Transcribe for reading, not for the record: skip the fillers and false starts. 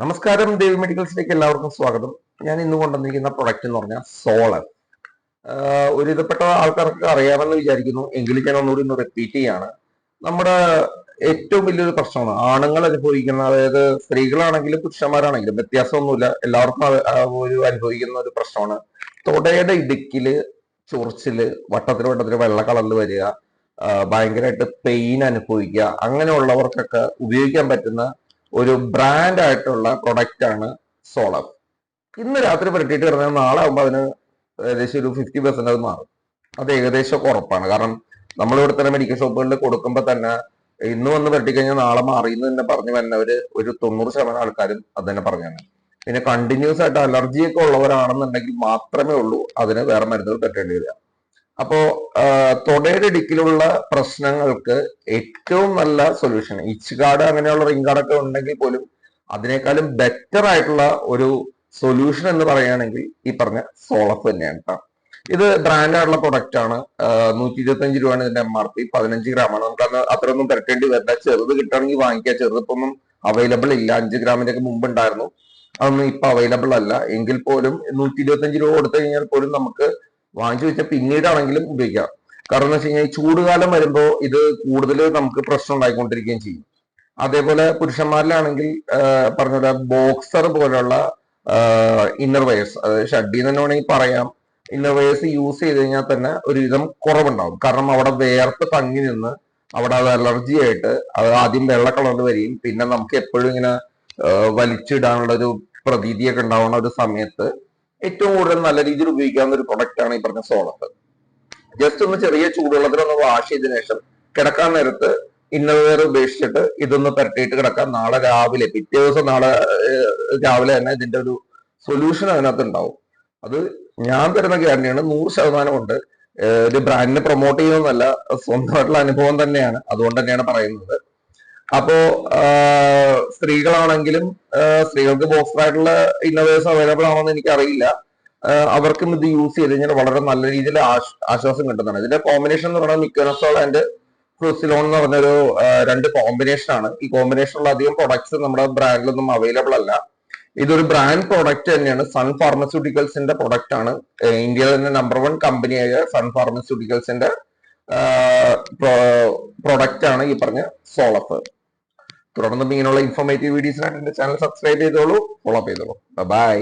നമസ്കാരം, ദേവി മെഡിക്കൽസിലേക്ക് എല്ലാവർക്കും സ്വാഗതം. ഞാൻ ഇന്ന് കൊണ്ടുവന്നിരിക്കുന്ന പ്രൊഡക്റ്റ് എന്ന് പറഞ്ഞാൽ സോളർ. ഒരുവിധപ്പെട്ട ആൾക്കാർക്ക് അറിയാമെന്ന് വിചാരിക്കുന്നു, എങ്കിലും ഞാൻ ഒന്നുകൂടി ഒന്ന് റിപ്പീറ്റ് ചെയ്യാണ്. നമ്മുടെ ഏറ്റവും വലിയൊരു പ്രശ്നമാണ് ആണുങ്ങൾ അനുഭവിക്കുന്ന, അതായത് സ്ത്രീകളാണെങ്കിലും പുരുഷന്മാരാണെങ്കിലും വ്യത്യാസമൊന്നുമില്ല, എല്ലാവർക്കും ഒരു അനുഭവിക്കുന്ന ഒരു പ്രശ്നമാണ് തൊടയുടെ ഇടുക്കില് ചൊറിച്ചില്, വട്ടത്തിൽ വട്ടത്തിൽ വെള്ള കളറിൽ വരിക, ഭയങ്കരമായിട്ട് പെയിൻ അനുഭവിക്കുക. അങ്ങനെയുള്ളവർക്കൊക്കെ ഉപയോഗിക്കാൻ പറ്റുന്ന ഒരു ബ്രാൻഡ് ആയിട്ടുള്ള പ്രൊഡക്റ്റ് ആണ് സോളർ. ഇന്ന് രാത്രി പുരട്ടിയിട്ട് കിടന്നാൽ നാളെ ആകുമ്പോൾ അതിന് ഏകദേശം ഒരു 50% അത് മാറും. അത് ഏകദേശം ഉറപ്പാണ്. കാരണം നമ്മളിവിടെ തന്നെ മെഡിക്കൽ ഷോപ്പുകളിൽ കൊടുക്കുമ്പോൾ തന്നെ ഇന്ന് വന്ന് പുരട്ടിക്കഴിഞ്ഞാൽ നാളെ മാറിയെന്ന് തന്നെ പറഞ്ഞു വരുന്നവര് ഒരു 90% ആൾക്കാരും അത് തന്നെ പറഞ്ഞാണ്. പിന്നെ കണ്ടിന്യൂസ് ആയിട്ട് അലർജിയൊക്കെ ഉള്ളവരാണെന്നുണ്ടെങ്കിൽ മാത്രമേ ഉള്ളൂ അതിന് വേറെ മരുന്നുകൾ പറ്റേണ്ടി വരിക. അപ്പോ തൊടയുടെ ഇടുക്കിലുള്ള പ്രശ്നങ്ങൾക്ക് ഏറ്റവും നല്ല സൊല്യൂഷൻ, ഇച്ച് ഗാർഡ് അങ്ങനെയുള്ള റിംഗ് ഗാർഡൊക്കെ ഉണ്ടെങ്കിൽ പോലും അതിനേക്കാളും ബെറ്റർ ആയിട്ടുള്ള ഒരു സൊല്യൂഷൻ എന്ന് പറയുകയാണെങ്കിൽ ഈ പറഞ്ഞ സോളഫ് തന്നെയാണ് കേട്ടോ. ഇത് ബ്രാൻഡ് ആയിട്ടുള്ള പ്രൊഡക്റ്റ് ആണ്. 125 രൂപയാണ് ഇതിന്റെ MRP. 15 ഗ്രാമാണ്. നമുക്ക് അന്ന് അത്രയൊന്നും തിരക്കേണ്ടി വരില്ല. ചെറുത് കിട്ടുകയാണെങ്കിൽ വാങ്ങിക്കുക. ചെറുതിപ്പൊന്നും അവൈലബിൾ ഇല്ല. 5 ഗ്രാമിന്റെ ഒക്കെ മുമ്പ് ഉണ്ടായിരുന്നു, അതൊന്നും ഇപ്പൊ അവൈലബിൾ അല്ല. എങ്കിൽ പോലും 125 രൂപ കൊടുത്തു കഴിഞ്ഞാൽ പോലും നമുക്ക് വാങ്ങിച്ചു വെച്ചാൽ പിന്നീടാണെങ്കിലും ഉപയോഗിക്കാം. കാരണം എന്ന് വെച്ച് കഴിഞ്ഞാൽ ചൂടുകാലം വരുമ്പോൾ ഇത് കൂടുതൽ നമുക്ക് പ്രശ്നം ഉണ്ടായിക്കൊണ്ടിരിക്കുകയും ചെയ്യും. അതേപോലെ പുരുഷന്മാരിലാണെങ്കിൽ പറഞ്ഞ പോലെ ബോക്സർ പോലുള്ള ഇന്നർ വെയേഴ്സ്, അതായത് ഷഡ്ഡി തന്നെ വേണമെങ്കിൽ പറയാം, ഇന്നർ വെയേഴ്സ് യൂസ് ചെയ്ത് കഴിഞ്ഞാൽ തന്നെ ഒരുവിധം കുറവുണ്ടാവും. കാരണം അവിടെ വേർത്ത് തങ്ങി നിന്ന് അവിടെ അത് അലർജി ആയിട്ട് അത് ആദ്യം വെള്ള കളറിൽ വരികയും പിന്നെ നമുക്ക് എപ്പോഴും ഇങ്ങനെ വലിച്ചിടാനുള്ള ഒരു പ്രതീതിയൊക്കെ ഉണ്ടാവുന്ന ഒരു സമയത്ത് ഏറ്റവും കൂടുതൽ നല്ല രീതിയിൽ ഉപയോഗിക്കാവുന്ന ഒരു പ്രൊഡക്റ്റ് ആണ് ഈ പറഞ്ഞ സോളഫ്. ജസ്റ്റ് ഒന്ന് ചെറിയ ചൂടുവെള്ളത്തിലൊന്ന് വാഷ് ചെയ്തതിനു ശേഷം കിടക്കാൻ നേരത്ത് ഇന്നർവെയർ ഉപേക്ഷിച്ചിട്ട് ഇതൊന്ന് പുരട്ടിയിട്ട് കിടക്കാം. നാളെ രാവിലെ, പിറ്റേ ദിവസം നാളെ രാവിലെ തന്നെ ഇതിന്റെ ഒരു സൊല്യൂഷൻ അതിനകത്ത് ഉണ്ടാവും. അത് ഞാൻ തരുന്ന ഗ്യാരണ്ടിയാണ്, 100% ഉണ്ട്. ഒരു ബ്രാൻഡിനെ പ്രൊമോട്ട് ചെയ്യുന്നതല്ല, സ്വന്തമായിട്ടുള്ള അനുഭവം തന്നെയാണ്, അതുകൊണ്ട് തന്നെയാണ് പറയുന്നത്. അപ്പോ സ്ത്രീകളാണെങ്കിലും സ്ത്രീകൾക്ക് ബോക്സർ ആയിട്ടുള്ള ഇന്നോവേഴ്സ് അവൈലബിൾ ആണോ എന്ന് എനിക്കറിയില്ല. അവർക്കും ഇത് യൂസ് ചെയ്ത് കഴിഞ്ഞാൽ വളരെ നല്ല രീതിയിൽ ആശ്വാസം കിട്ടുന്നതാണ്. ഇതിന്റെ കോമ്പിനേഷൻ എന്ന് പറയുന്നത് മിക്കനസോൾ ആൻഡ് ഫ്ലൂസിലോൺ എന്ന് പറഞ്ഞൊരു രണ്ട് കോമ്പിനേഷൻ ആണ്. ഈ കോമ്പിനേഷനുള്ള അധികം പ്രൊഡക്ട്സ് നമ്മുടെ ബ്രാൻഡിലൊന്നും അവൈലബിൾ അല്ല. ഇതൊരു ബ്രാൻഡ് പ്രോഡക്റ്റ് തന്നെയാണ്. സൺ ഫാർമസ്യൂട്ടിക്കൽസിന്റെ പ്രൊഡക്റ്റ് ആണ്. ഇന്ത്യയിലെ തന്നെ നമ്പർ 1 കമ്പനിയായ സൺ ഫാർമസ്യൂട്ടിക്കൽസിന്റെ പ്രൊഡക്റ്റ് ആണ് ഈ പറഞ്ഞ സോളഫ്. തുടർന്നും ഇങ്ങനെയുള്ള ഇൻഫോർമേറ്റീവ് വീഡിയോസിനായിട്ട് എന്റെ ചാനൽ സബ്സ്ക്രൈബ് ചെയ്തോളൂ, ഫോളോ അപ്പ് ചെയ്തോളൂ. ബൈ.